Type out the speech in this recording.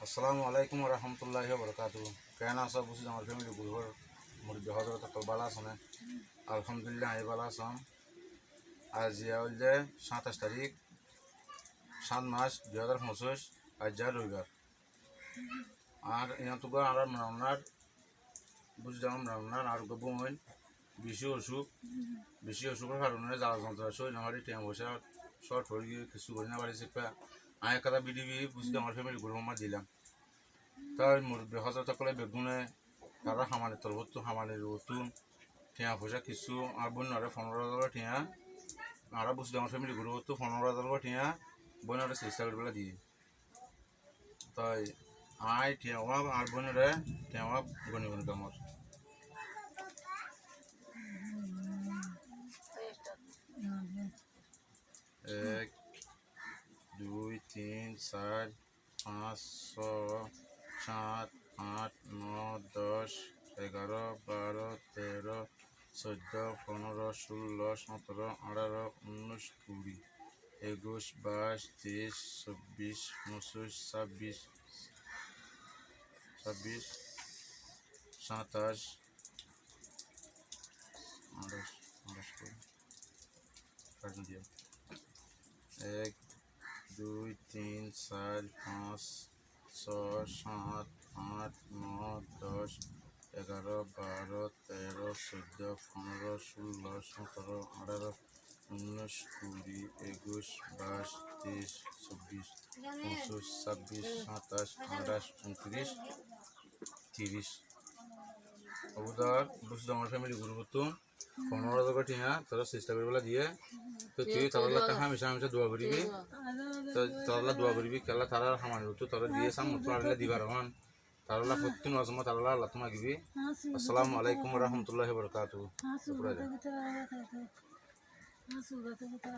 আসসালামু আলাইকুম রহমতুল্লাহি বরকাতু। কেন আসা বুঝি আমার ফ্যামিলি গুরুর মুরব্বী হজরত তো বালা আছে আলহামদুলিল্লাহ আমি বালা আসাম। আজ ইয়া হইলে 27 তারিখ 7 মাস 2025 আজ যা রবিবার। আর ইনাতুগো আর রান্নার বুঝলাম রান্নার আর গোবন বেশি অসুখের কারণে জ্বালা যন্ত্রণা শরীর আমার টেম বসে শর্ট হয়ে গিয়ে কিছু করি না বাড়ি চেপা আমি একটা বিডিবি বুঝতে আমার ফ্যামিলি গুরু দিলাম। তাই মুরব্বী হজরত করে বেগুনে তারা হামানের তরবত্তু হামানের রতুন টিয়া পয়সা কিছু আর বন্যারে 15,000 টিয়া আর বুঝতে আমার ফ্যামিলি গুরু হতো 15,000 টিয়া বন্যারে চেষ্টা করে দিয়ে তাই আয় টিয়া আর বন্যারে টিয়া গনি গনি কামর 1 2 3 4 5 6 7 8 9 10 11 12 13 14 15 16 17 18 19 20 21 22 23 24 29 26 27 28 1 2 3 4 5 6 7 8 9 10 11 12 13 14 15 16 17 18 19 20 21 22 23 24 25 26 27 28 29 30 অবদার বুঝতে আমার ফ্যামিলি গ্রুপ 15,000 টিয়া তোরা চেষ্টা করে দিয়ে তো তুই তারা হামেশা হামেশা দোয়া করিবি তো তারা দোয়া করিবি কেলা তারা হামার তো তারা দিয়ে সাম মতো আনলে দিবার হন তারা প্রত্যেক নজমা তারা আল্লাহ তোমা দিবি। আসসালামু আলাইকুম রহমতুল্লাহি বরকাতুহু।